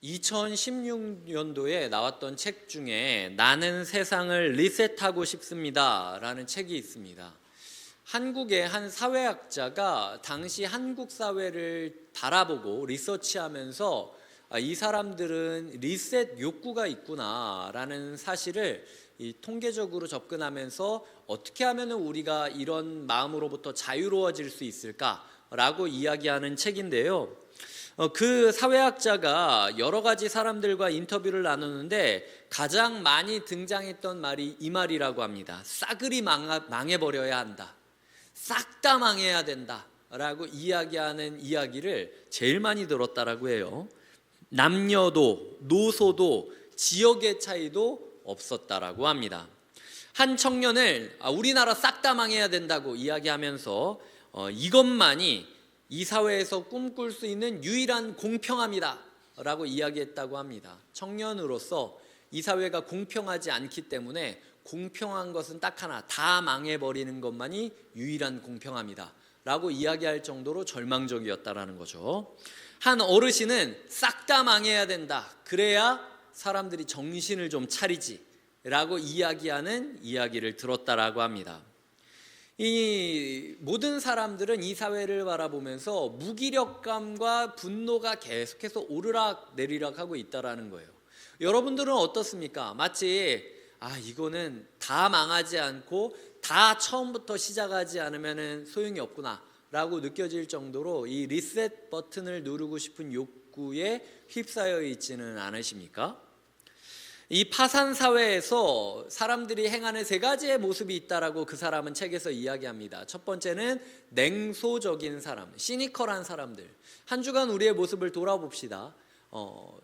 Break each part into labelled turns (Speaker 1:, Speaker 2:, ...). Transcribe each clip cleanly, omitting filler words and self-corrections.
Speaker 1: 2016년도에 나왔던 책 중에 나는 세상을 리셋하고 싶습니다 라는 책이 있습니다. 한국의 한 사회학자가 당시 한국 사회를 바라보고 리서치하면서 이 사람들은 리셋 욕구가 있구나 라는 사실을 통계적으로 접근하면서 어떻게 하면 우리가 이런 마음으로부터 자유로워질 수 있을까라고 이야기하는 책인데요. 그 사회학자가 여러 가지 사람들과 인터뷰를 나누는데 가장 많이 등장했던 말이 이 말이라고 합니다. 싸그리 망해버려야 한다. 싹 다 망해야 된다 라고 이야기하는 이야기를 제일 많이 들었다라고 해요. 남녀도 노소도 지역의 차이도 없었다라고 합니다. 한 청년을 우리나라 싹 다 망해야 된다고 이야기하면서 이것만이 이 사회에서 꿈꿀 수 있는 유일한 공평함이다 라고 이야기했다고 합니다. 청년으로서 이 사회가 공평하지 않기 때문에 공평한 것은 딱 하나, 다 망해버리는 것만이 유일한 공평함이다 라고 이야기할 정도로 절망적이었다라는 거죠. 한 어르신은 싹 다 망해야 된다, 그래야 사람들이 정신을 좀 차리지 라고 이야기하는 이야기를 들었다라고 합니다. 이 모든 사람들은 이 사회를 바라보면서 무기력감과 분노가 계속해서 오르락 내리락 하고 있다라는 거예요. 여러분들은 어떻습니까? 마치 이거는 다 망하지 않고 다 처음부터 시작하지 않으면 소용이 없구나 라고 느껴질 정도로 이 리셋 버튼을 누르고 싶은 욕구에 휩싸여 있지는 않으십니까? 이 파산 사회에서 사람들이 행하는 세 가지의 모습이 있다라고 그 사람은 책에서 이야기합니다. 첫 번째는 냉소적인 사람, 시니컬한 사람들. 한 주간 우리의 모습을 돌아봅시다.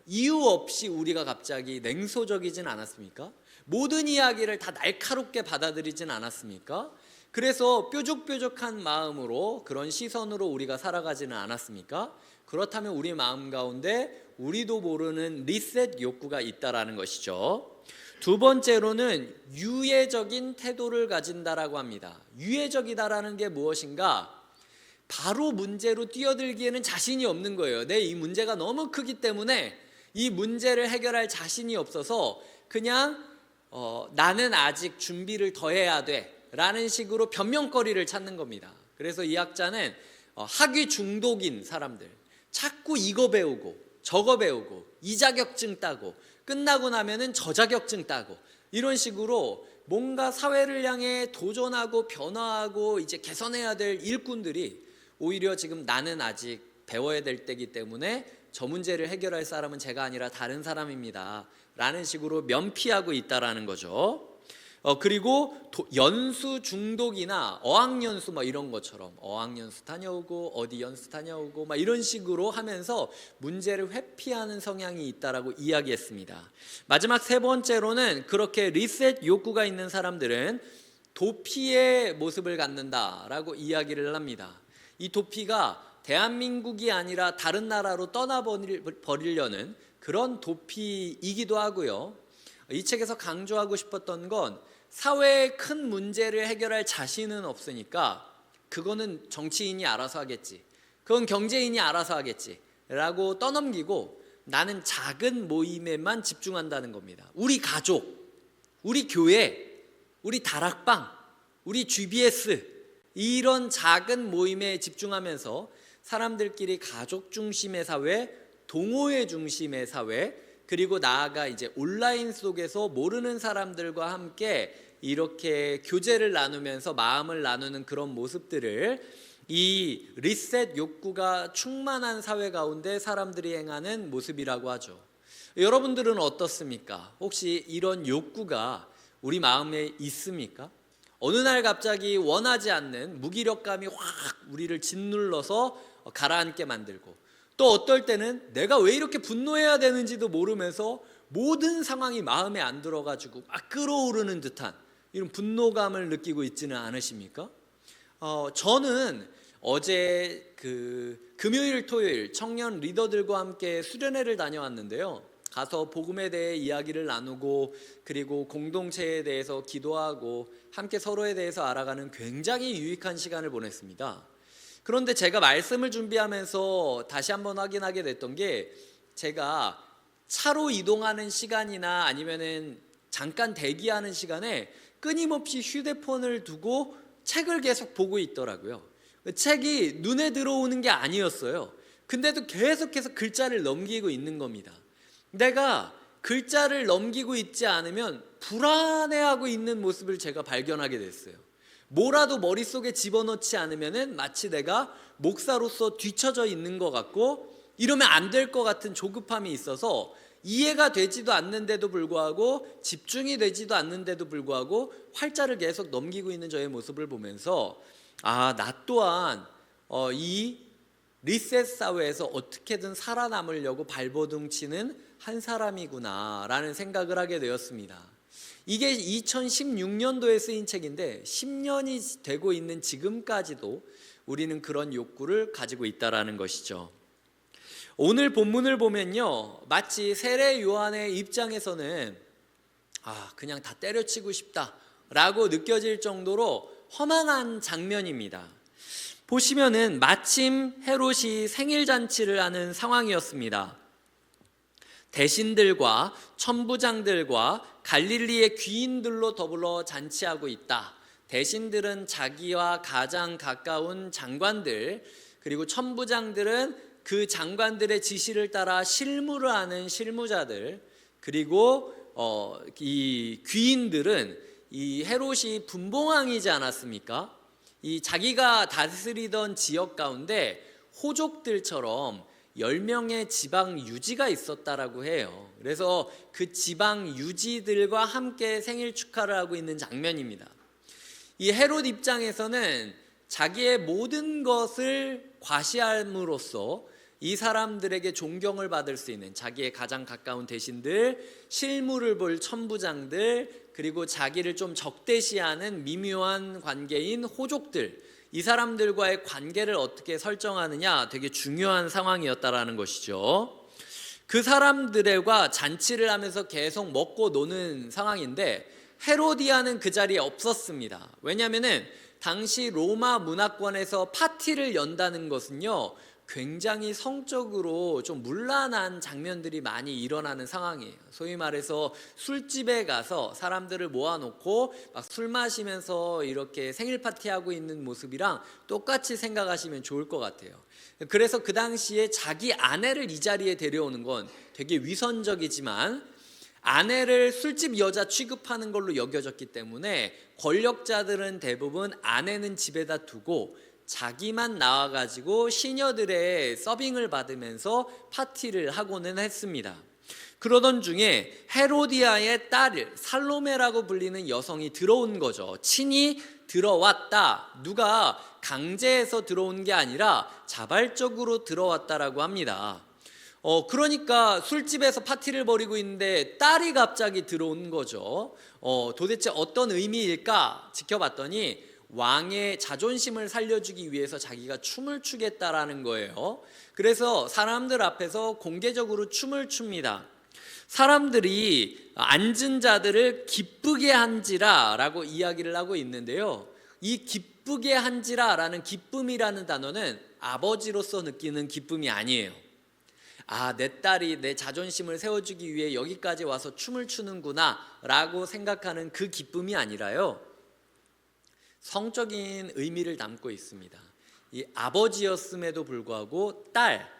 Speaker 1: 이유 없이 우리가 갑자기 냉소적이진 않았습니까? 모든 이야기를 다 날카롭게 받아들이진 않았습니까? 그래서 뾰족뾰족한 마음으로, 그런 시선으로 우리가 살아가지는 않았습니까? 그렇다면 우리 마음 가운데 우리도 모르는 리셋 욕구가 있다라는 것이죠. 두 번째로는 유예적인 태도를 가진다라고 합니다. 유예적이다라는 게 무엇인가? 바로 문제로 뛰어들기에는 자신이 없는 거예요. 이 문제가 너무 크기 때문에 이 문제를 해결할 자신이 없어서 그냥 나는 아직 준비를 더 해야 돼 라는 식으로 변명거리를 찾는 겁니다. 그래서 이 학자는 학위 중독인 사람들, 자꾸 이거 배우고 저거 배우고 이 자격증 따고 끝나고 나면은 저 자격증 따고 이런 식으로 뭔가 사회를 향해 도전하고 변화하고 이제 개선해야 될 일꾼들이 오히려 지금 나는 아직 배워야 될 때이기 때문에 저 문제를 해결할 사람은 제가 아니라 다른 사람입니다 라는 식으로 면피하고 있다라는 거죠. 그리고 연수 중독이나 어학연수 이런 것처럼 어학연수 다녀오고 어디 연수 다녀오고 이런 식으로 하면서 문제를 회피하는 성향이 있다라고 이야기했습니다. 마지막 세 번째로는 그렇게 리셋 욕구가 있는 사람들은 도피의 모습을 갖는다라고 이야기를 합니다. 이 도피가 대한민국이 아니라 다른 나라로 떠나버리려는 그런 도피이기도 하고요. 이 책에서 강조하고 싶었던 건 사회의 큰 문제를 해결할 자신은 없으니까 그거는 정치인이 알아서 하겠지, 그건 경제인이 알아서 하겠지 라고 떠넘기고 나는 작은 모임에만 집중한다는 겁니다. 우리 가족, 우리 교회, 우리 다락방, 우리 GBS 이런 작은 모임에 집중하면서 사람들끼리 가족 중심의 사회, 동호회 중심의 사회, 그리고 나아가 이제 온라인 속에서 모르는 사람들과 함께 이렇게 교제를 나누면서 마음을 나누는 그런 모습들을 이 리셋 욕구가 충만한 사회 가운데 사람들이 행하는 모습이라고 하죠. 여러분들은 어떻습니까? 혹시 이런 욕구가 우리 마음에 있습니까? 어느 날 갑자기 원하지 않는 무기력감이 확 우리를 짓눌러서 가라앉게 만들고, 또 어떨 때는 내가 왜 이렇게 분노해야 되는지도 모르면서 모든 상황이 마음에 안 들어가지고 막 끌어오르는 듯한 이런 분노감을 느끼고 있지는 않으십니까? 저는 어제 금요일 토요일 청년 리더들과 함께 수련회를 다녀왔는데요. 가서 복음에 대해 이야기를 나누고 그리고 공동체에 대해서 기도하고 함께 서로에 대해서 알아가는 굉장히 유익한 시간을 보냈습니다. 그런데 제가 말씀을 준비하면서 다시 한번 확인하게 됐던 게, 제가 차로 이동하는 시간이나 아니면은 잠깐 대기하는 시간에 끊임없이 휴대폰을 두고 책을 계속 보고 있더라고요. 그 책이 눈에 들어오는 게 아니었어요. 근데도 계속해서 글자를 넘기고 있는 겁니다. 내가 글자를 넘기고 있지 않으면 불안해하고 있는 모습을 제가 발견하게 됐어요. 뭐라도 머릿속에 집어넣지 않으면 마치 내가 목사로서 뒤처져 있는 것 같고 이러면 안 될 것 같은 조급함이 있어서 이해가 되지도 않는데도 불구하고 집중이 되지도 않는데도 불구하고 활자를 계속 넘기고 있는 저의 모습을 보면서 나 또한 이 리셋 사회에서 어떻게든 살아남으려고 발버둥 치는 한 사람이구나 라는 생각을 하게 되었습니다. 이게 2016년도에 쓰인 책인데 10년이 되고 있는 지금까지도 우리는 그런 욕구를 가지고 있다라는 것이죠. 오늘 본문을 보면요, 마치 세례 요한의 입장에서는 그냥 다 때려치고 싶다라고 느껴질 정도로 허망한 장면입니다. 보시면은 마침 헤롯이 생일 잔치를 하는 상황이었습니다. 대신들과 천부장들과 갈릴리의 귀인들로 더불어 잔치하고 있다. 대신들은 자기와 가장 가까운 장관들, 그리고 천부장들은 그 장관들의 지시를 따라 실무를 하는 실무자들, 그리고 이 귀인들은 이 헤롯이 분봉왕이지 않았습니까? 이 자기가 다스리던 지역 가운데 호족들처럼 10명의 지방 유지가 있었다라고 해요. 그래서 그 지방 유지들과 함께 생일 축하를 하고 있는 장면입니다. 이 헤롯 입장에서는 자기의 모든 것을 과시함으로써 이 사람들에게 존경을 받을 수 있는 자기의 가장 가까운 대신들, 실무를 볼 천부장들, 그리고 자기를 좀 적대시하는 미묘한 관계인 호족들, 이 사람들과의 관계를 어떻게 설정하느냐 되게 중요한 상황이었다라는 것이죠. 그 사람들과 잔치를 하면서 계속 먹고 노는 상황인데 헤로디아는 그 자리에 없었습니다. 왜냐하면 당시 로마 문화권에서 파티를 연다는 것은요, 굉장히 성적으로 좀 문란한 장면들이 많이 일어나는 상황이에요. 소위 말해서 술집에 가서 사람들을 모아놓고 막 술 마시면서 이렇게 생일 파티하고 있는 모습이랑 똑같이 생각하시면 좋을 것 같아요. 그래서 그 당시에 자기 아내를 이 자리에 데려오는 건 되게 위선적이지만 아내를 술집 여자 취급하는 걸로 여겨졌기 때문에 권력자들은 대부분 아내는 집에다 두고 자기만 나와가지고 시녀들의 서빙을 받으면서 파티를 하고는 했습니다. 그러던 중에 헤로디아의 딸 살로메라고 불리는 여성이 들어온 거죠. 친히 들어왔다. 누가 강제해서 들어온 게 아니라 자발적으로 들어왔다라고 합니다. 그러니까 술집에서 파티를 벌이고 있는데 딸이 갑자기 들어온 거죠. 도대체 어떤 의미일까 지켜봤더니 왕의 자존심을 살려주기 위해서 자기가 춤을 추겠다라는 거예요. 그래서 사람들 앞에서 공개적으로 춤을 춥니다. 사람들이 앉은 자들을 기쁘게 한지라 라고 이야기를 하고 있는데요, 이 기쁘게 한지라 라는 기쁨이라는 단어는 아버지로서 느끼는 기쁨이 아니에요. 내 딸이 내 자존심을 세워주기 위해 여기까지 와서 춤을 추는구나 라고 생각하는 그 기쁨이 아니라요, 성적인 의미를 담고 있습니다. 이 아버지였음에도 불구하고 딸,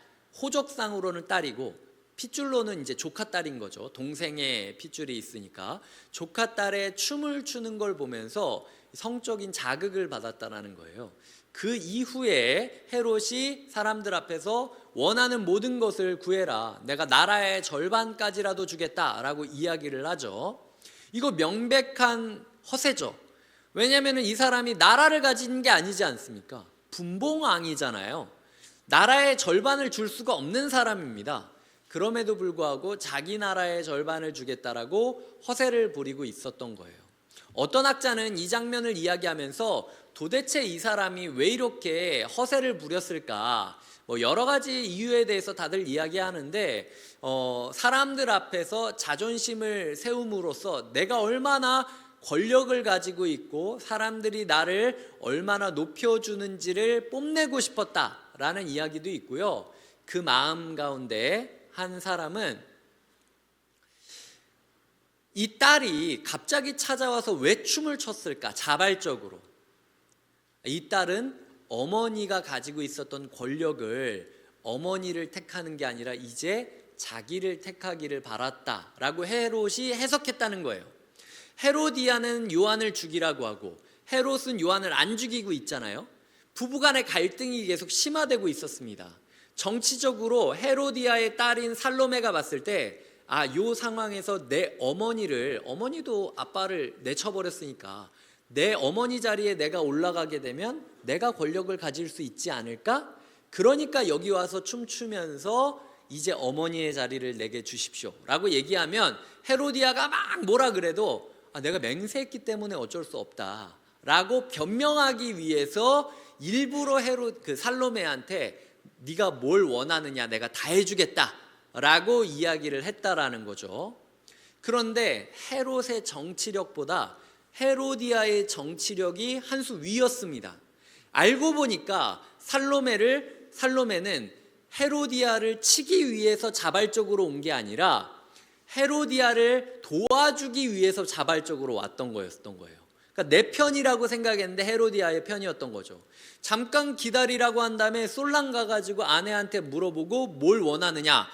Speaker 1: 호적상으로는 딸이고 핏줄로는 이제 조카 딸인 거죠. 동생의 핏줄이 있으니까 조카 딸의 춤을 추는 걸 보면서 성적인 자극을 받았다는 거예요. 그 이후에 헤롯이 사람들 앞에서 원하는 모든 것을 구해라, 내가 나라의 절반까지라도 주겠다라고 이야기를 하죠. 이거 명백한 허세죠. 왜냐하면 이 사람이 나라를 가진 게 아니지 않습니까? 분봉왕이잖아요. 나라의 절반을 줄 수가 없는 사람입니다. 그럼에도 불구하고 자기 나라의 절반을 주겠다라고 허세를 부리고 있었던 거예요. 어떤 학자는 이 장면을 이야기하면서 도대체 이 사람이 왜 이렇게 허세를 부렸을까, 여러 가지 이유에 대해서 다들 이야기하는데 사람들 앞에서 자존심을 세움으로써 내가 얼마나 권력을 가지고 있고 사람들이 나를 얼마나 높여주는지를 뽐내고 싶었다라는 이야기도 있고요. 그 마음 가운데 한 사람은 이 딸이 갑자기 찾아와서 왜 춤을 췄을까? 자발적으로. 이 딸은 어머니가 가지고 있었던 권력을 어머니를 택하는 게 아니라 이제 자기를 택하기를 바랐다라고 헤롯이 해석했다는 거예요. 헤로디아는 요한을 죽이라고 하고 헤롯은 요한을 안 죽이고 있잖아요. 부부간의 갈등이 계속 심화되고 있었습니다. 정치적으로 헤로디아의 딸인 살로메가 봤을 때 요 상황에서 내 어머니도 아빠를 내쳐버렸으니까 내 어머니 자리에 내가 올라가게 되면 내가 권력을 가질 수 있지 않을까? 그러니까 여기 와서 춤추면서 이제 어머니의 자리를 내게 주십시오 라고 얘기하면 헤로디아가 막 뭐라 그래도 내가 맹세했기 때문에 어쩔 수 없다 라고 변명하기 위해서 일부러 살로메한테 네가 뭘 원하느냐 내가 다 해주겠다 라고 이야기를 했다라는 거죠. 그런데 헤롯의 정치력보다 헤로디아의 정치력이 한 수 위였습니다. 알고 보니까 살로메는 헤로디아를 치기 위해서 자발적으로 온 게 아니라 헤로디아를 도와주기 위해서 자발적으로 왔던 거였던 거예요. 그러니까 내 편이라고 생각했는데 헤로디아의 편이었던 거죠. 잠깐 기다리라고 한 다음에 솔랑 가가지고 아내한테 물어보고 뭘 원하느냐,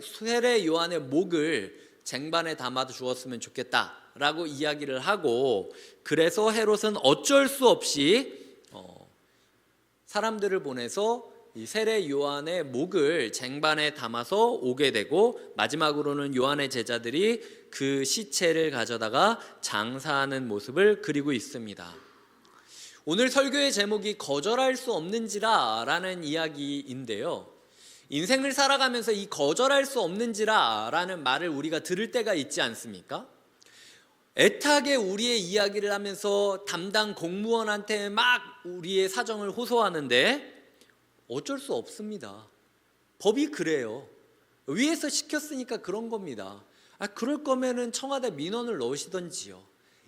Speaker 1: 세례 요한의 목을 쟁반에 담아 주었으면 좋겠다라고 이야기를 하고, 그래서 헤롯은 어쩔 수 없이 사람들을 보내서 이 세례 요한의 목을 쟁반에 담아서 오게 되고, 마지막으로는 요한의 제자들이 그 시체를 가져다가 장사하는 모습을 그리고 있습니다. 오늘 설교의 제목이 거절할 수 없는지라 라는 이야기인데요, 인생을 살아가면서 이 거절할 수 없는지라 라는 말을 우리가 들을 때가 있지 않습니까? 애타게 우리의 이야기를 하면서 담당 공무원한테 막 우리의 사정을 호소하는데 어쩔 수 없습니다. 법이 그래요. 위에서 시켰으니까 그런 겁니다. 그럴 거면은 청와대 민원을 넣으시던지요.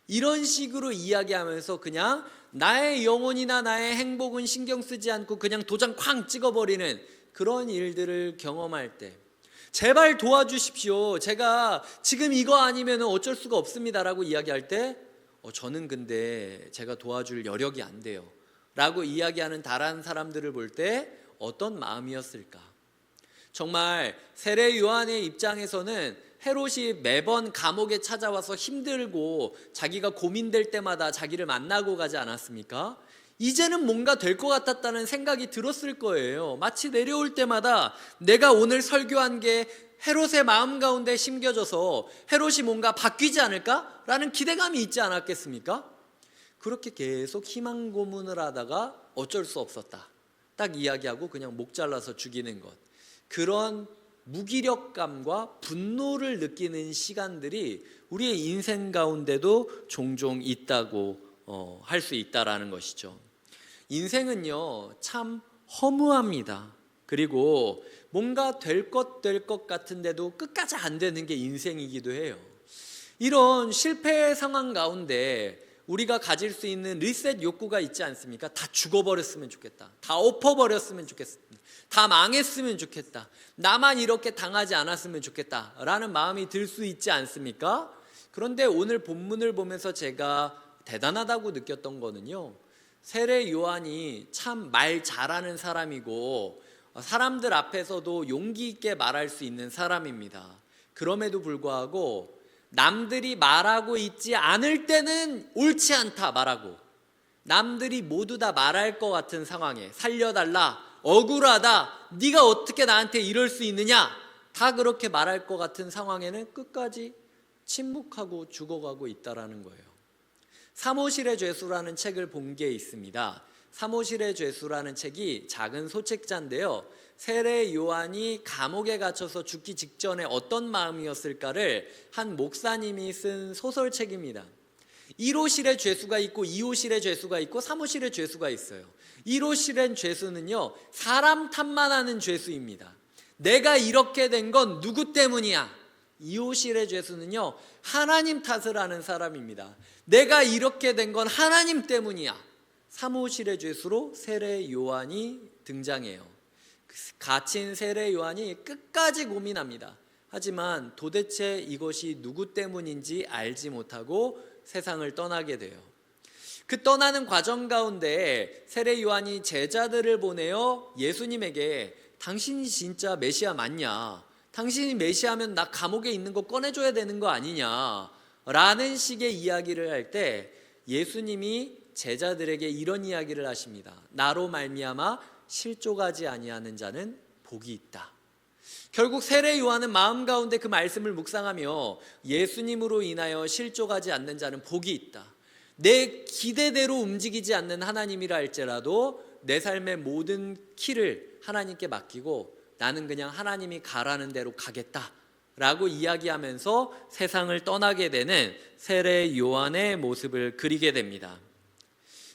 Speaker 1: 이런 식으로 이야기하면서 그냥 나의 영혼이나 나의 행복은 신경 쓰지 않고 그냥 도장 쾅 찍어버리는 그런 일들을 경험할 때, 제발 도와주십시오, 제가 지금 이거 아니면 어쩔 수가 없습니다 라고 이야기할 때 저는 근데 제가 도와줄 여력이 안 돼요 라고 이야기하는 다른 사람들을 볼 때 어떤 마음이었을까? 정말 세례 요한의 입장에서는 헤롯이 매번 감옥에 찾아와서 힘들고 자기가 고민될 때마다 자기를 만나고 가지 않았습니까? 이제는 뭔가 될 것 같았다는 생각이 들었을 거예요. 마치 내려올 때마다 내가 오늘 설교한 게 헤롯의 마음 가운데 심겨져서 헤롯이 뭔가 바뀌지 않을까라는 기대감이 있지 않았겠습니까? 그렇게 계속 희망 고문을 하다가 어쩔 수 없었다, 딱 이야기하고 그냥 목 잘라서 죽이는 것, 그런 무기력감과 분노를 느끼는 시간들이 우리의 인생 가운데도 종종 있다고 할 수 있다라는 것이죠. 인생은요 참 허무합니다. 그리고 뭔가 될 것 같은데도 끝까지 안 되는 게 인생이기도 해요. 이런 실패의 상황 가운데 우리가 가질 수 있는 리셋 욕구가 있지 않습니까? 다 죽어버렸으면 좋겠다, 다 엎어버렸으면 좋겠다, 다 망했으면 좋겠다, 나만 이렇게 당하지 않았으면 좋겠다 라는 마음이 들 수 있지 않습니까? 그런데 오늘 본문을 보면서 제가 대단하다고 느꼈던 거는요, 세례 요한이 참 말 잘하는 사람이고 사람들 앞에서도 용기 있게 말할 수 있는 사람입니다. 그럼에도 불구하고 남들이 말하고 있지 않을 때는 옳지 않다 말하고, 남들이 모두 다 말할 것 같은 상황에 살려달라, 억울하다, 네가 어떻게 나한테 이럴 수 있느냐, 다 그렇게 말할 것 같은 상황에는 끝까지 침묵하고 죽어가고 있다라는 거예요. 사모실의 죄수라는 책을 본 게 있습니다. 사모실의 죄수라는 책이 작은 소책자인데요, 세례 요한이 감옥에 갇혀서 죽기 직전에 어떤 마음이었을까를 한 목사님이 쓴 소설책입니다. 1호실의 죄수가 있고 2호실의 죄수가 있고 3호실의 죄수가 있어요. 1호실의 죄수는요 사람 탓만 하는 죄수입니다. 내가 이렇게 된 건 누구 때문이야. 2호실의 죄수는요 하나님 탓을 하는 사람입니다. 내가 이렇게 된 건 하나님 때문이야. 3호실의 죄수로 세례 요한이 등장해요. 갇힌 세례 요한이 끝까지 고민합니다. 하지만 도대체 이것이 누구 때문인지 알지 못하고 세상을 떠나게 돼요. 그 떠나는 과정 가운데 세례 요한이 제자들을 보내어 예수님에게 당신이 진짜 메시아 맞냐? 당신이 메시아면 나 감옥에 있는 거 꺼내줘야 되는 거 아니냐? 라는 식의 이야기를 할 때 예수님이 제자들에게 이런 이야기를 하십니다. 나로 말미암아 실족하지 아니하는 자는 복이 있다. 결국 세례 요한은 마음 가운데 그 말씀을 묵상하며 예수님으로 인하여 실족하지 않는 자는 복이 있다. 내 기대대로 움직이지 않는 하나님이라 할지라도 내 삶의 모든 키를 하나님께 맡기고 나는 그냥 하나님이 가라는 대로 가겠다 라고 이야기하면서 세상을 떠나게 되는 세례 요한의 모습을 그리게 됩니다.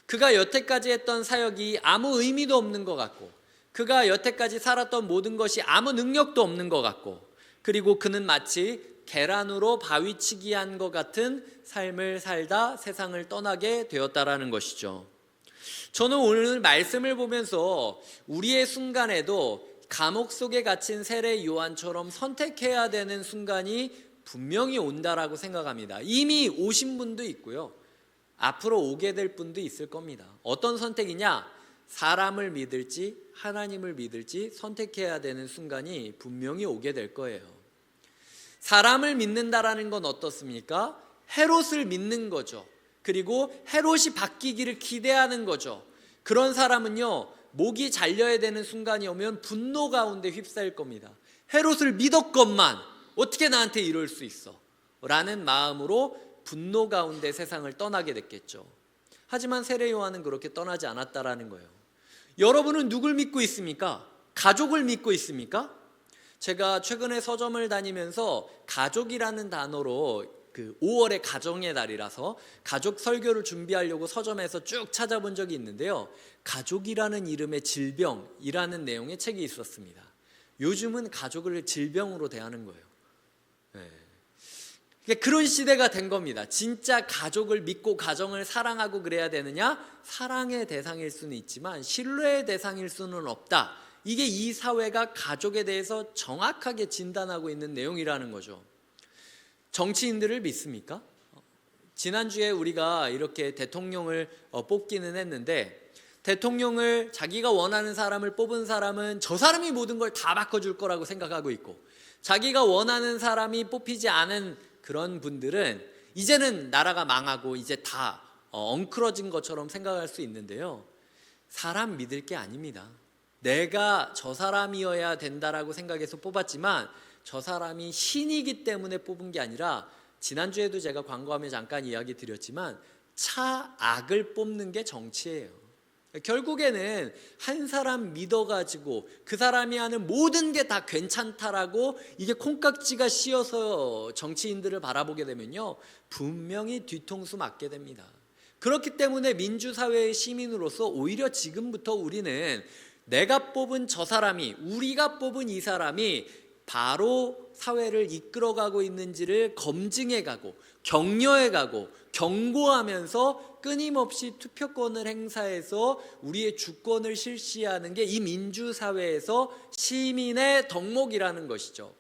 Speaker 1: 그가 여태까지 했던 사역이 아무 의미도 없는 것 같고, 그가 여태까지 살았던 모든 것이 아무 능력도 없는 것 같고, 그리고 그는 마치 계란으로 바위치기 한 것 같은 삶을 살다 세상을 떠나게 되었다라는 것이죠. 저는 오늘 말씀을 보면서 우리의 순간에도 감옥 속에 갇힌 세례 요한처럼 선택해야 되는 순간이 분명히 온다라고 생각합니다. 이미 오신 분도 있고요, 앞으로 오게 될 분도 있을 겁니다. 어떤 선택이냐? 사람을 믿을지 하나님을 믿을지 선택해야 되는 순간이 분명히 오게 될 거예요. 사람을 믿는다라는 건 어떻습니까? 헤롯을 믿는 거죠. 그리고 헤롯이 바뀌기를 기대하는 거죠. 그런 사람은요, 목이 잘려야 되는 순간이 오면 분노 가운데 휩싸일 겁니다. 헤롯을 믿었건만 어떻게 나한테 이럴 수 있어? 라는 마음으로 분노 가운데 세상을 떠나게 됐겠죠. 하지만 세례 요한은 그렇게 떠나지 않았다라는 거예요. 여러분은 누굴 믿고 있습니까? 가족을 믿고 있습니까? 제가 최근에 서점을 다니면서 가족이라는 단어로 5월의 가정의 달이라서 가족 설교를 준비하려고 서점에서 쭉 찾아본 적이 있는데요, 가족이라는 이름의 질병이라는 내용의 책이 있었습니다. 요즘은 가족을 질병으로 대하는 거예요. 그런 시대가 된 겁니다. 진짜 가족을 믿고 가정을 사랑하고 그래야 되느냐? 사랑의 대상일 수는 있지만 신뢰의 대상일 수는 없다. 이게 이 사회가 가족에 대해서 정확하게 진단하고 있는 내용이라는 거죠. 정치인들을 믿습니까? 지난주에 우리가 이렇게 대통령을 뽑기는 했는데, 대통령을 자기가 원하는 사람을 뽑은 사람은 저 사람이 모든 걸 다 바꿔줄 거라고 생각하고 있고, 자기가 원하는 사람이 뽑히지 않은 그런 분들은 이제는 나라가 망하고 이제 다 엉클어진 것처럼 생각할 수 있는데요, 사람 믿을 게 아닙니다. 내가 저 사람이어야 된다라고 생각해서 뽑았지만 저 사람이 신이기 때문에 뽑은 게 아니라, 지난주에도 제가 광고하며 잠깐 이야기 드렸지만 차악을 뽑는 게 정치예요. 결국에는 한 사람 믿어가지고 그 사람이 하는 모든 게 다 괜찮다라고 이게 콩깍지가 씌어서 정치인들을 바라보게 되면요, 분명히 뒤통수 맞게 됩니다. 그렇기 때문에 민주사회의 시민으로서 오히려 지금부터 우리는 내가 뽑은 저 사람이, 우리가 뽑은 이 사람이 바로 사회를 이끌어가고 있는지를 검증해가고 격려해가고 경고하면서 끊임없이 투표권을 행사해서 우리의 주권을 실시하는 게 이 민주사회에서 시민의 덕목이라는 것이죠.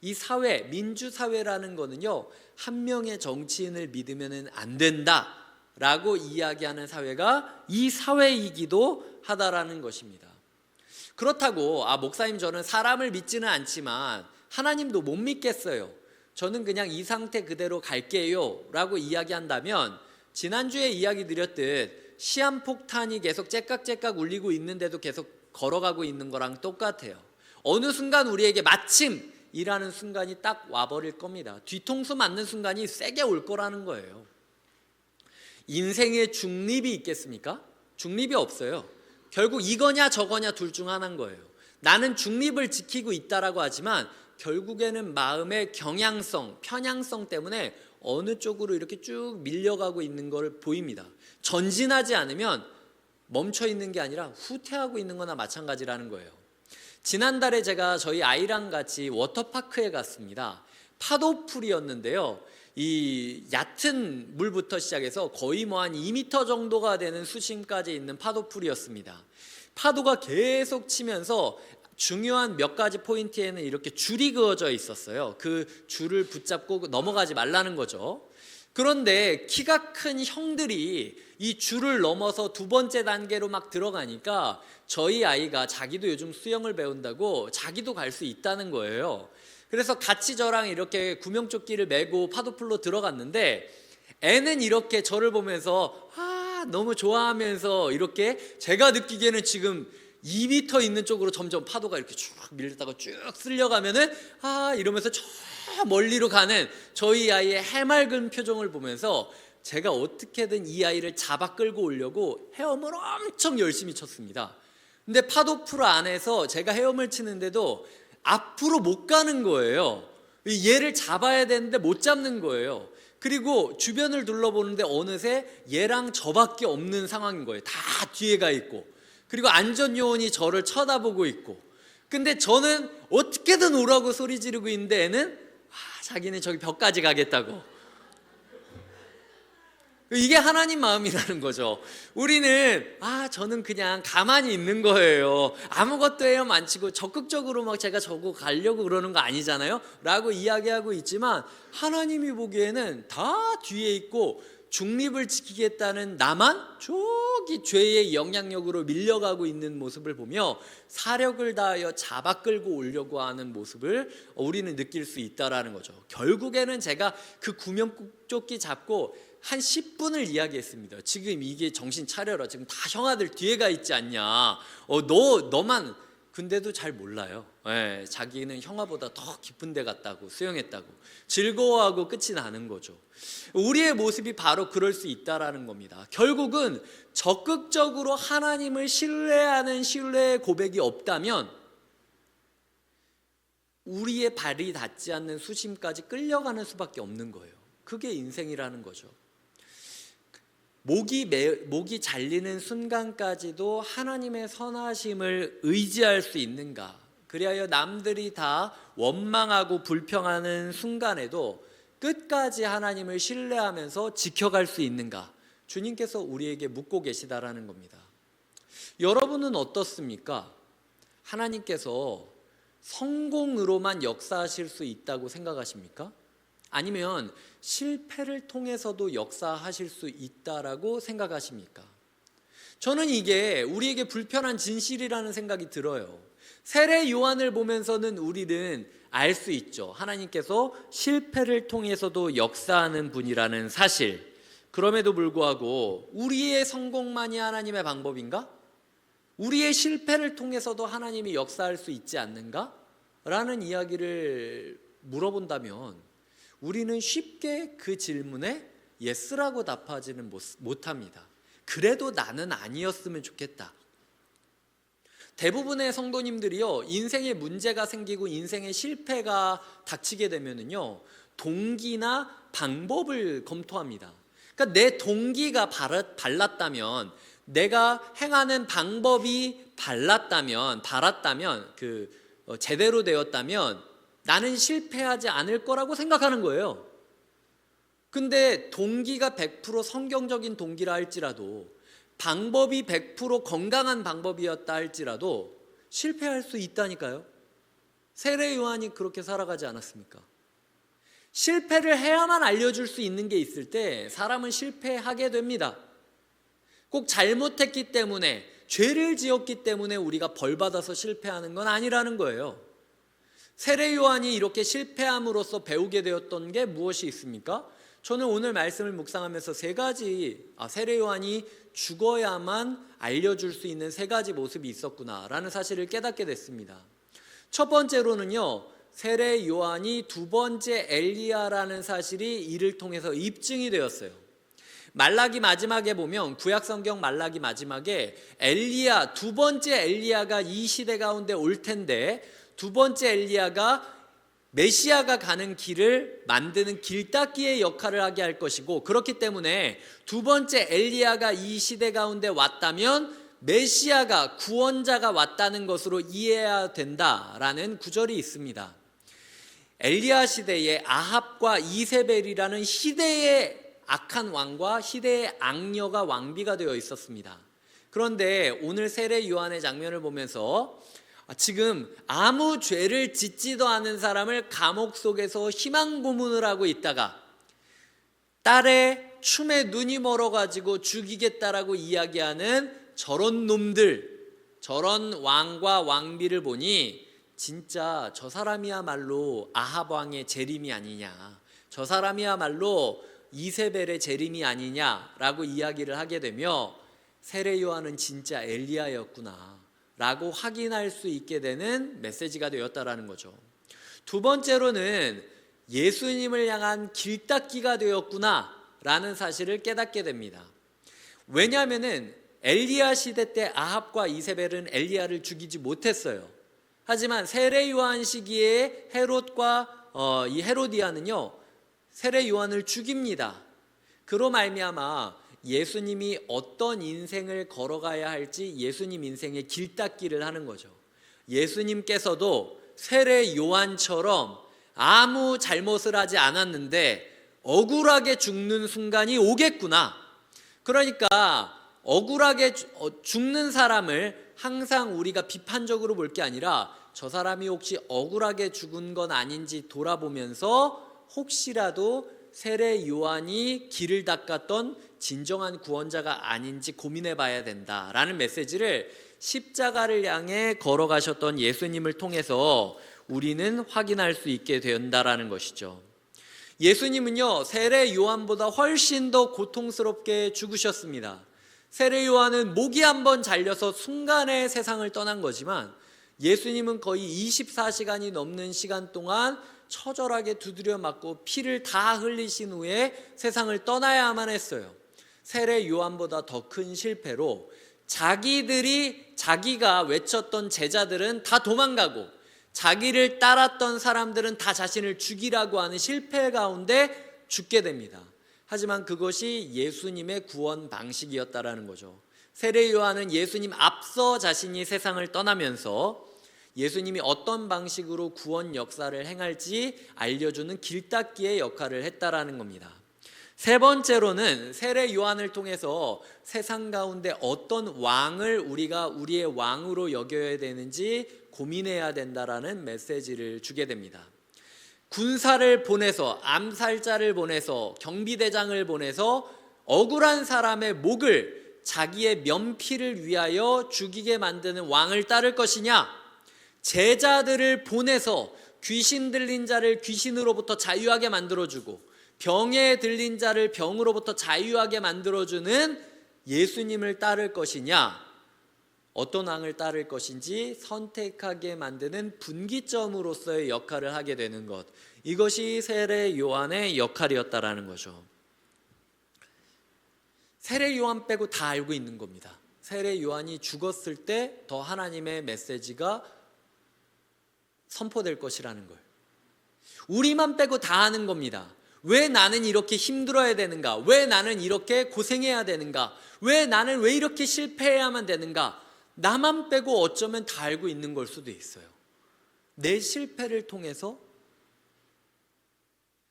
Speaker 1: 이 사회, 민주사회라는 거는요, 한 명의 정치인을 믿으면 안 된다라고 이야기하는 사회가 이 사회이기도 하다라는 것입니다. 그렇다고 목사님 저는 사람을 믿지는 않지만 하나님도 못 믿겠어요, 저는 그냥 이 상태 그대로 갈게요 라고 이야기한다면, 지난주에 이야기 드렸듯 시한폭탄이 계속 째깍째깍 울리고 있는데도 계속 걸어가고 있는 거랑 똑같아요. 어느 순간 우리에게 마침 이라는 순간이 딱 와버릴 겁니다. 뒤통수 맞는 순간이 세게 올 거라는 거예요. 인생에 중립이 있겠습니까? 중립이 없어요. 결국 이거냐 저거냐 둘 중 하나인 거예요. 나는 중립을 지키고 있다라고 하지만 결국에는 마음의 경향성, 편향성 때문에 어느 쪽으로 이렇게 쭉 밀려가고 있는 걸 보입니다. 전진하지 않으면 멈춰 있는 게 아니라 후퇴하고 있는 거나 마찬가지라는 거예요. 지난달에 제가 저희 아이랑 같이 워터파크에 갔습니다. 파도풀이었는데요, 이 얕은 물부터 시작해서 거의 한 2m 정도가 되는 수심까지 있는 파도풀이었습니다. 파도가 계속 치면서 중요한 몇 가지 포인트에는 이렇게 줄이 그어져 있었어요. 그 줄을 붙잡고 넘어가지 말라는 거죠. 그런데 키가 큰 형들이 이 줄을 넘어서 두 번째 단계로 막 들어가니까 저희 아이가 자기도 요즘 수영을 배운다고 자기도 갈 수 있다는 거예요. 그래서 같이 저랑 이렇게 구명조끼를 메고 파도풀로 들어갔는데 애는 이렇게 저를 보면서 너무 좋아하면서 이렇게 제가 느끼기에는 지금 2m 있는 쪽으로 점점 파도가 이렇게 쭉 밀렸다가 쭉 쓸려가면은 이러면서 저 멀리로 가는 저희 아이의 해맑은 표정을 보면서 제가 어떻게든 이 아이를 잡아 끌고 오려고 헤엄을 엄청 열심히 쳤습니다. 근데 파도풀 안에서 제가 헤엄을 치는데도 앞으로 못 가는 거예요. 얘를 잡아야 되는데 못 잡는 거예요. 그리고 주변을 둘러보는데 어느새 얘랑 저밖에 없는 상황인 거예요. 다 뒤에 가 있고, 그리고 안전요원이 저를 쳐다보고 있고, 근데 저는 어떻게든 오라고 소리 지르고 있는데 애는 자기는 저기 벽까지 가겠다고. 이게 하나님 마음이라는 거죠. 우리는 저는 그냥 가만히 있는 거예요. 아무것도 헤엄 안 치고 적극적으로 막 제가 저거 가려고 그러는 거 아니잖아요 라고 이야기하고 있지만, 하나님이 보기에는 다 뒤에 있고 중립을 지키겠다는 나만 저기 죄의 영향력으로 밀려가고 있는 모습을 보며 사력을 다하여 잡아 끌고 오려고 하는 모습을 우리는 느낄 수 있다라는 거죠. 결국에는 제가 그 구명조끼 잡고 한 10분을 이야기했습니다. 지금 이게 정신 차려라. 지금 다 형아들 뒤에 가 있지 않냐. 너만. 근데도 잘 몰라요. 자기는 형아보다 더 깊은 데 갔다고, 수영했다고 즐거워하고 끝이 나는 거죠. 우리의 모습이 바로 그럴 수 있다라는 겁니다. 결국은 적극적으로 하나님을 신뢰하는 신뢰의 고백이 없다면 우리의 발이 닿지 않는 수심까지 끌려가는 수밖에 없는 거예요. 그게 인생이라는 거죠. 목이 잘리는 순간까지도 하나님의 선하심을 의지할 수 있는가? 그리하여 남들이 다 원망하고 불평하는 순간에도 끝까지 하나님을 신뢰하면서 지켜갈 수 있는가? 주님께서 우리에게 묻고 계시다라는 겁니다. 여러분은 어떻습니까? 하나님께서 성공으로만 역사하실 수 있다고 생각하십니까? 아니면 실패를 통해서도 역사하실 수 있다라고 생각하십니까? 저는 이게 우리에게 불편한 진실이라는 생각이 들어요. 세례 요한을 보면서는 우리는 알 수 있죠. 하나님께서 실패를 통해서도 역사하는 분이라는 사실. 그럼에도 불구하고 우리의 성공만이 하나님의 방법인가? 우리의 실패를 통해서도 하나님이 역사할 수 있지 않는가? 라는 이야기를 물어본다면 우리는 쉽게 그 질문에 예스라고 답하지는 못합니다. 그래도 나는 아니었으면 좋겠다. 대부분의 성도님들이요, 인생에 문제가 생기고 인생에 실패가 닥치게 되면은요, 동기나 방법을 검토합니다. 그러니까 내 동기가 발랐다면, 내가 행하는 방법이 발랐다면, 제대로 되었다면 나는 실패하지 않을 거라고 생각하는 거예요. 근데 동기가 100% 성경적인 동기라 할지라도, 방법이 100% 건강한 방법이었다 할지라도 실패할 수 있다니까요. 세례 요한이 그렇게 살아가지 않았습니까? 실패를 해야만 알려줄 수 있는 게 있을 때 사람은 실패하게 됩니다. 꼭 잘못했기 때문에, 죄를 지었기 때문에 우리가 벌받아서 실패하는 건 아니라는 거예요. 세례 요한이 이렇게 실패함으로써 배우게 되었던 게 무엇이 있습니까? 저는 오늘 말씀을 묵상하면서 세례 요한이 죽어야만 알려줄 수 있는 3가지 모습이 있었구나라는 사실을 깨닫게 됐습니다. 첫 번째로는요, 세례 요한이 2번째 엘리야라는 사실이 이를 통해서 입증이 되었어요. 말라기 마지막에 보면, 구약성경 말라기 마지막에 엘리야, 2번째 엘리야가 이 시대 가운데 올 텐데, 2번째 엘리야가 메시아가 가는 길을 만드는 길닦이의 역할을 하게 할 것이고, 그렇기 때문에 2번째 엘리야가 이 시대 가운데 왔다면 메시아가, 구원자가 왔다는 것으로 이해해야 된다라는 구절이 있습니다. 엘리야 시대에 아합과 이세벨이라는 시대의 악한 왕과 시대의 악녀가 왕비가 되어 있었습니다. 그런데 오늘 세례 요한의 장면을 보면서 지금 아무 죄를 짓지도 않은 사람을 감옥 속에서 희망 고문을 하고 있다가 딸의 춤에 눈이 멀어가지고 죽이겠다라고 이야기하는 저런 놈들, 저런 왕과 왕비를 보니 진짜 저 사람이야말로 아합 왕의 재림이 아니냐, 저 사람이야말로 이세벨의 재림이 아니냐라고 이야기를 하게 되며 세례 요한은 진짜 엘리야였구나 라고 확인할 수 있게 되는 메시지가 되었다라는 거죠. 두 번째로는 예수님을 향한 길닦기가 되었구나 라는 사실을 깨닫게 됩니다. 왜냐하면 엘리야 시대 때 아합과 이세벨은 엘리야를 죽이지 못했어요. 하지만 세례 요한 시기에 헤롯과 이 헤로디아는요 세례 요한을 죽입니다. 그로 말미암아 예수님이 어떤 인생을 걸어가야 할지 예수님 인생의 길닦기를 하는 거죠. 예수님께서도 세례 요한처럼 아무 잘못을 하지 않았는데 억울하게 죽는 순간이 오겠구나. 그러니까 억울하게 죽는 사람을 항상 우리가 비판적으로 볼 게 아니라 저 사람이 혹시 억울하게 죽은 건 아닌지 돌아보면서 혹시라도 세례 요한이 길을 닦았던 진정한 구원자가 아닌지 고민해 봐야 된다라는 메시지를 십자가를 향해 걸어가셨던 예수님을 통해서 우리는 확인할 수 있게 된다라는 것이죠. 예수님은요 세례 요한보다 훨씬 더 고통스럽게 죽으셨습니다. 세례 요한은 목이 한번 잘려서 순간에 세상을 떠난 거지만 예수님은 거의 24시간이 넘는 시간 동안 처절하게 두드려 맞고 피를 다 흘리신 후에 세상을 떠나야만 했어요. 세례 요한보다 더 큰 실패로 자기가 외쳤던 제자들은 다 도망가고 자기를 따랐던 사람들은 다 자신을 죽이라고 하는 실패 가운데 죽게 됩니다. 하지만 그것이 예수님의 구원 방식이었다라는 거죠. 세례 요한은 예수님 앞서 자신이 세상을 떠나면서 예수님이 어떤 방식으로 구원 역사를 행할지 알려주는 길닦기의 역할을 했다라는 겁니다. 세 번째로는 세례 요한을 통해서 세상 가운데 어떤 왕을 우리가 우리의 왕으로 여겨야 되는지 고민해야 된다라는 메시지를 주게 됩니다. 군사를 보내서 암살자를 보내서 경비대장을 보내서 억울한 사람의 목을 자기의 면피를 위하여 죽이게 만드는 왕을 따를 것이냐, 제자들을 보내서 귀신 들린 자를 귀신으로부터 자유하게 만들어주고 병에 들린 자를 병으로부터 자유하게 만들어주는 예수님을 따를 것이냐, 어떤 왕을 따를 것인지 선택하게 만드는 분기점으로서의 역할을 하게 되는 것, 이것이 세례 요한의 역할이었다라는 거죠. 세례 요한 빼고 다 알고 있는 겁니다. 세례 요한이 죽었을 때 더 하나님의 메시지가 선포될 것이라는 걸 우리만 빼고 다 아는 겁니다. 왜 나는 이렇게 힘들어야 되는가? 왜 나는 이렇게 고생해야 되는가? 왜 나는 왜 이렇게 실패해야만 되는가? 나만 빼고 어쩌면 다 알고 있는 걸 수도 있어요. 내 실패를 통해서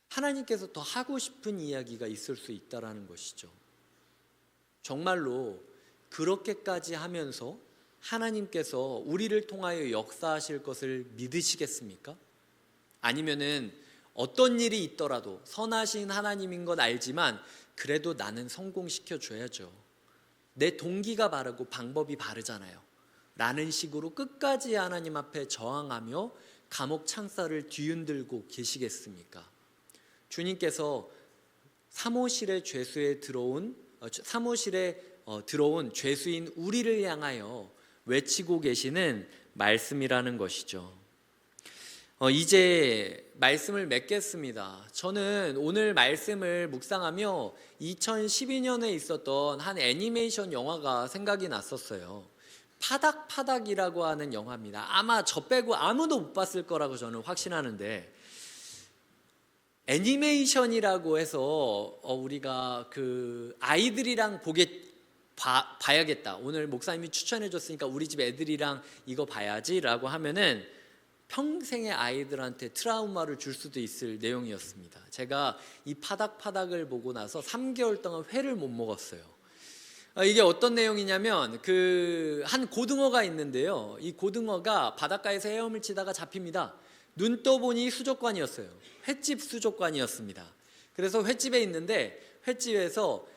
Speaker 1: 하나님께서 더 하고 싶은 이야기가 있을 수 있다는 것이죠. 정말로 그렇게까지 하면서 하나님께서 우리를 통하여 역사하실 것을 믿으시겠습니까? 아니면은 어떤 일이 있더라도 선하신 하나님인 건 알지만 그래도 나는 성공시켜 줘야죠, 내 동기가 바르고 방법이 바르잖아요 라는 식으로 끝까지 하나님 앞에 저항하며 감옥 창살을 뒤흔들고 계시겠습니까? 주님께서 사무실에 들어온 죄수인 우리를 향하여 외치고 계시는 말씀이라는 것이죠. 이제 말씀을 맺겠습니다. 저는 오늘 말씀을 묵상하며 2012년에 있었던 한 애니메이션 영화가 생각이 났었어요. 파닥파닥이라고 하는 영화입니다. 아마 저 빼고 아무도 못 봤을 거라고 저는 확신하는데, 애니메이션이라고 해서 우리가 그 아이들이랑 봐야겠다, 오늘 목사님이 추천해 줬으니까 우리 집 애들이랑 이거 봐야지 라고 하면은 평생의 아이들한테 트라우마를 줄 수도 있을 내용이었습니다. 제가 이 파닥파닥을 보고 나서 3개월 동안 회를 못 먹었어요. 이게 어떤 내용이냐면 한 고등어가 있는데요. 이 고등어가 바닷가에서 헤엄을 치다가 잡힙니다. 눈 떠보니 수족관이었어요. 횟집 수족관이었습니다. 그래서 횟집에 있는데 횟집에서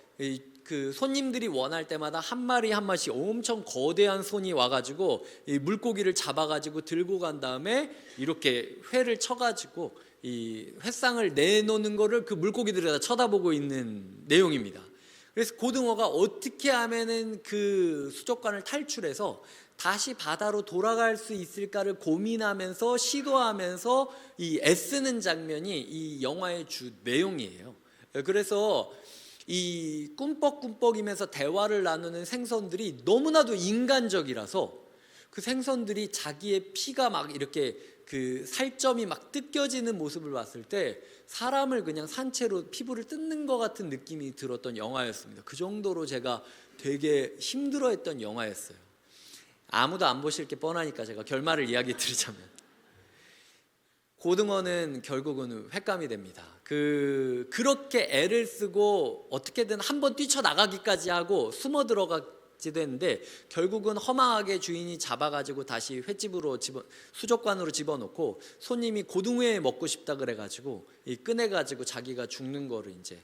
Speaker 1: 그 손님들이 원할 때마다 한 마리 한 마리씩 엄청 거대한 손이 와가지고 이 물고기를 잡아가지고 들고 간 다음에 이렇게 회를 쳐가지고 이 횟상을 내놓는 거를 그 물고기들이 다 쳐다보고 있는 내용입니다. 그래서 고등어가 어떻게 하면은 그 수족관을 탈출해서 다시 바다로 돌아갈 수 있을까를 고민하면서 시도하면서 이 애쓰는 장면이 이 영화의 주 내용이에요. 그래서 이 꿈뻑꿈뻑이면서 대화를 나누는 생선들이 너무나도 인간적이라서 그 생선들이 자기의 피가 막 이렇게 그 살점이 막 뜯겨지는 모습을 봤을 때 사람을 그냥 산채로 피부를 뜯는 것 같은 느낌이 들었던 영화였습니다. 그 정도로 제가 되게 힘들어했던 영화였어요. 아무도 안 보실 게 뻔하니까 제가 결말을 이야기 드리자면, 고등어는 결국은 횟감이 됩니다. 그렇게 애를 쓰고 어떻게든 한번 뛰쳐나가기까지 하고 숨어 들어가지도 했는데 결국은 허망하게 주인이 잡아가지고 다시 횟집으로 수족관으로 집어넣고 손님이 고등어회 먹고 싶다 그래가지고 꺼내가지고 자기가 죽는 거를 이제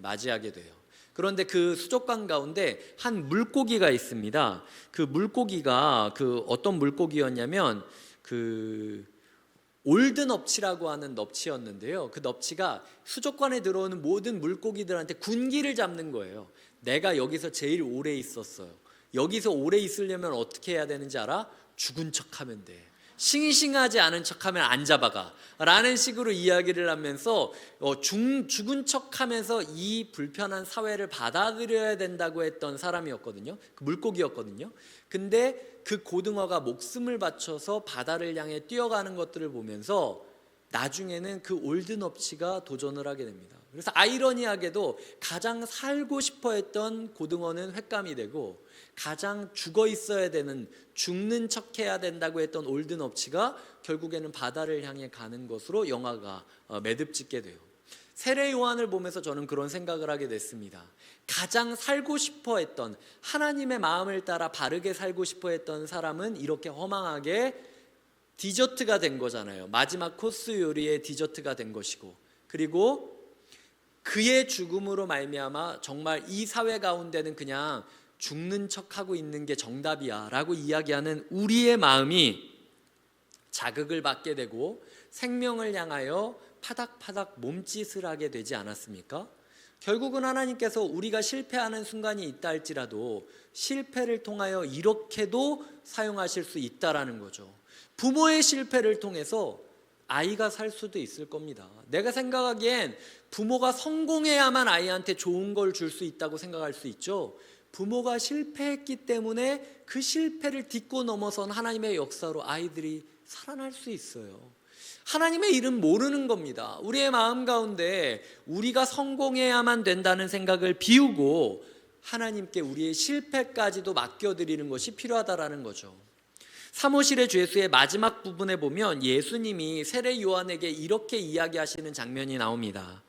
Speaker 1: 맞이하게 돼요. 그런데 그 수족관 가운데 한 물고기가 있습니다. 그 물고기가 어떤 물고기였냐면 올드 넙치라고 하는 넙치였는데요. 그 넙치가 수족관에 들어오는 모든 물고기들한테 군기를 잡는 거예요. 내가 여기서 제일 오래 있었어요. 여기서 오래 있으려면 어떻게 해야 되는지 알아? 죽은 척하면 돼. 싱싱하지 않은 척하면 안 잡아가 라는 식으로 이야기를 하면서 죽은 척하면서 이 불편한 사회를 받아들여야 된다고 했던 사람이었거든요. 그 물고기였거든요. 근데 그 고등어가 목숨을 바쳐서 바다를 향해 뛰어가는 것들을 보면서 나중에는 그 올드넙치가 도전을 하게 됩니다. 그래서 아이러니하게도 가장 살고 싶어 했던 고등어는 횟감이 되고 가장 죽어 있어야 되는, 죽는 척 해야 된다고 했던 올드넙치가 결국에는 바다를 향해 가는 것으로 영화가 매듭짓게 돼요. 세례 요한을 보면서 저는 그런 생각을 하게 됐습니다. 가장 살고 싶어 했던, 하나님의 마음을 따라 바르게 살고 싶어 했던 사람은 이렇게 허망하게 디저트가 된 거잖아요. 마지막 코스 요리의 디저트가 된 것이고, 그리고 그의 죽음으로 말미암아 정말 이 사회 가운데는 그냥 죽는 척하고 있는 게 정답이야 라고 이야기하는 우리의 마음이 자극을 받게 되고 생명을 향하여 파닥파닥 몸짓을 하게 되지 않았습니까? 결국은 하나님께서 우리가 실패하는 순간이 있다 할지라도 실패를 통하여 이렇게도 사용하실 수 있다라는 거죠. 부모의 실패를 통해서 아이가 살 수도 있을 겁니다. 내가 생각하기엔 부모가 성공해야만 아이한테 좋은 걸 줄 수 있다고 생각할 수 있죠. 부모가 실패했기 때문에 그 실패를 딛고 넘어선 하나님의 역사로 아이들이 살아날 수 있어요. 하나님의 일은 모르는 겁니다. 우리의 마음 가운데 우리가 성공해야만 된다는 생각을 비우고 하나님께 우리의 실패까지도 맡겨드리는 것이 필요하다라는 거죠. 사모실의 죄수의 마지막 부분에 보면 예수님이 세례 요한에게 이렇게 이야기하시는 장면이 나옵니다.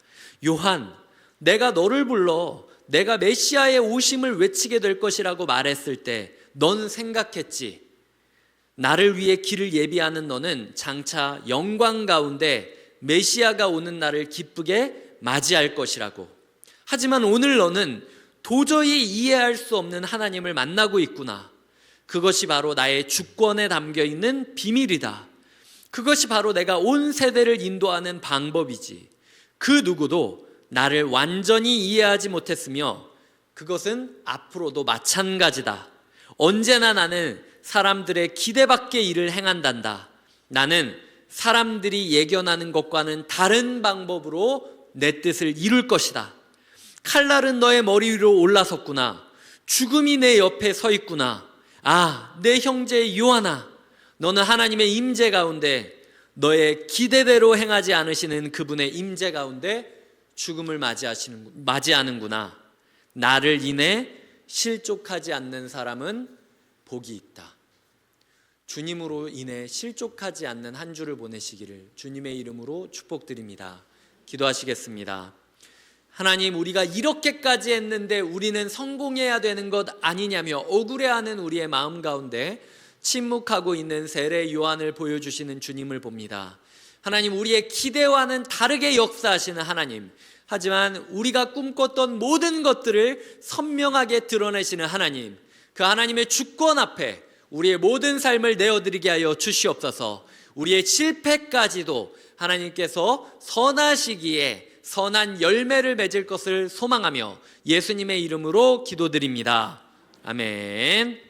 Speaker 1: 요한, 내가 너를 불러 내가 메시아의 오심을 외치게 될 것이라고 말했을 때 넌 생각했지. 나를 위해 길을 예비하는 너는 장차 영광 가운데 메시아가 오는 날을 기쁘게 맞이할 것이라고. 하지만 오늘 너는 도저히 이해할 수 없는 하나님을 만나고 있구나. 그것이 바로 나의 주권에 담겨 있는 비밀이다. 그것이 바로 내가 온 세대를 인도하는 방법이지. 그 누구도 나를 완전히 이해하지 못했으며 그것은 앞으로도 마찬가지다. 언제나 나는 사람들의 기대 밖의 일을 행한단다. 나는 사람들이 예견하는 것과는 다른 방법으로 내 뜻을 이룰 것이다. 칼날은 너의 머리 위로 올라섰구나. 죽음이 내 옆에 서 있구나. 아, 내 형제 요한아, 너는 하나님의 임재 가운데 너의 기대대로 행하지 않으시는 그분의 임재 가운데 죽음을 맞이하는구나. 나를 인해 실족하지 않는 사람은 복이 있다. 주님으로 인해 실족하지 않는 한 주를 보내시기를 주님의 이름으로 축복드립니다. 기도하시겠습니다. 하나님, 우리가 이렇게까지 했는데 우리는 성공해야 되는 것 아니냐며 억울해하는 우리의 마음 가운데 침묵하고 있는 세례 요한을 보여주시는 주님을 봅니다. 하나님, 우리의 기대와는 다르게 역사하시는 하나님, 하지만 우리가 꿈꿨던 모든 것들을 선명하게 드러내시는 하나님, 그 하나님의 주권 앞에 우리의 모든 삶을 내어드리게 하여 주시옵소서. 우리의 실패까지도 하나님께서 선하시기에 선한 열매를 맺을 것을 소망하며 예수님의 이름으로 기도드립니다. 아멘.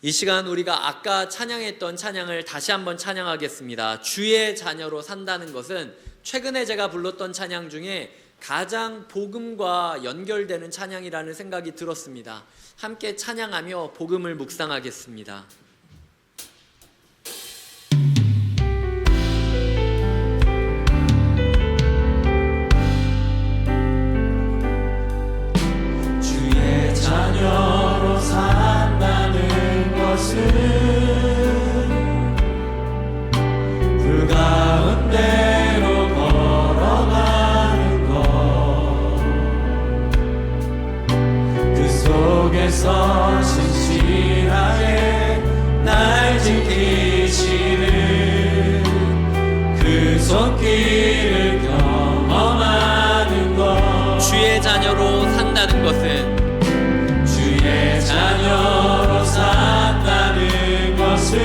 Speaker 1: 이 시간 우리가 아까 찬양했던 찬양을 다시 한번 찬양하겠습니다. 주의 자녀로 산다는 것은 최근에 제가 불렀던 찬양 중에 가장 복음과 연결되는 찬양이라는 생각이 들었습니다. 함께 찬양하며 복음을 묵상하겠습니다.
Speaker 2: 주의 자녀로 산다는 것은 불 가운데로 걸어가는 것, 그 속에서 신실하게 날 지키시는 그 손길을 경험하는 것.
Speaker 1: 주의 자녀로 산다는 것은
Speaker 2: 주의 자녀로 산다는 것은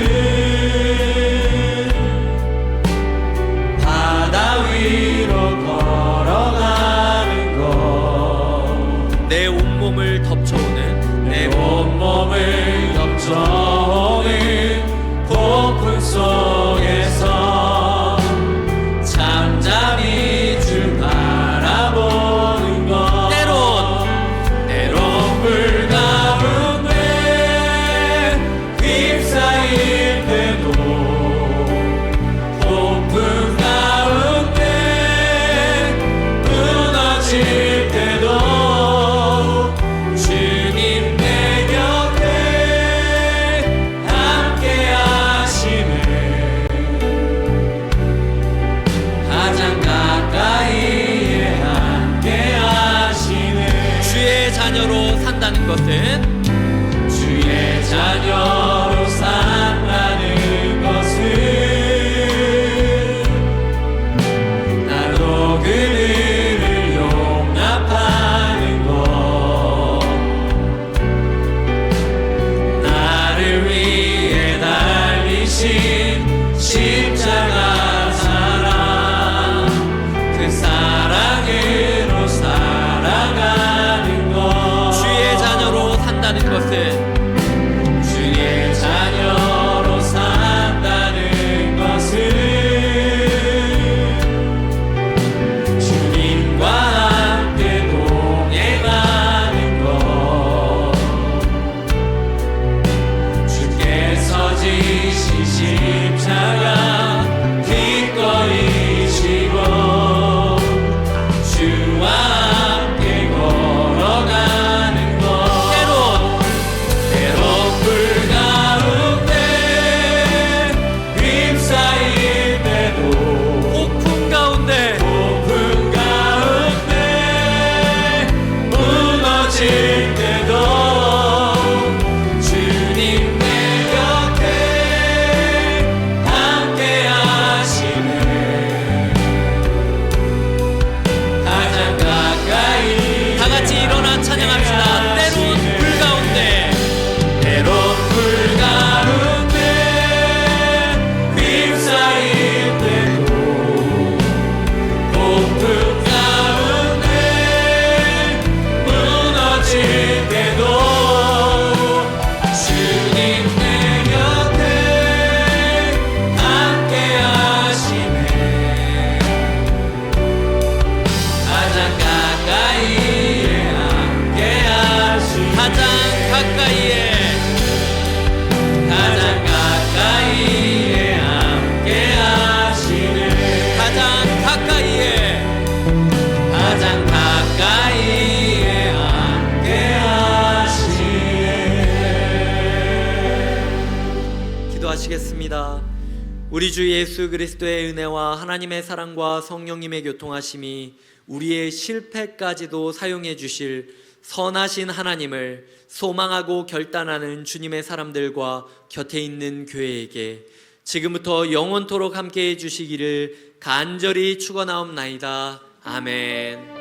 Speaker 2: 바다 위로 걸어가는 것,
Speaker 1: 내 온몸을 덮쳐오는
Speaker 2: 내 온몸을 덮쳐오는 폭풍 속에서 잠잠히 줄 바라보는 것. 때론 불 가운데 휩싸일 때도, 폭풍 가운데 무너질 때도 주님 내 곁에 함께 하시네. 가장 가까이에 함께 하시네.
Speaker 1: 주의 자녀로 산다는 것은
Speaker 2: 주의 자녀로 산다는 것은 나도 그들을 용납하는 것, 나를 위해 달리신 십자가 사랑, 그 사랑으로 살아가는 것.
Speaker 1: 주의 자녀로 산다는 것은
Speaker 2: 주의 자녀로 산다는 것은 주님과 함께 동행하는 것, 주께서 지신 십자가 기꺼이 지고 주와 함께 걸어가는 것. 때론 불 가운데 휩싸일 때도,
Speaker 1: 폭풍 가운데
Speaker 2: 폭풍 가운데 무너질 때도 주님 내 곁에 함께 하시네. 가장 가까이
Speaker 1: 다 같이 일어나 찬양합시다. 때론 불 가운데
Speaker 2: 때론 불 가운데 휩싸일 때도, 폭풍 가운데 무너질 때도 주님 내 곁에 함께 하시네. 가장 가까이에 함께 하시네.
Speaker 1: 가장 가까이에
Speaker 2: 가장 가까이에 함께 하시네.
Speaker 1: 가장 가까이에
Speaker 2: 가장 가까이에 함께 하시네.
Speaker 1: 기도하시겠습니다. 우리 주 예수 그리스도의 은혜와 하나님의 사랑과 성령님의 교통하심이 우리의 실패까지도 사용해 주실 선하신 하나님을 소망하고 결단하는 주님의 사람들과 곁에 있는 교회에게 지금부터 영원토록 함께해 주시기를 간절히 축원하옵나이다. 아멘.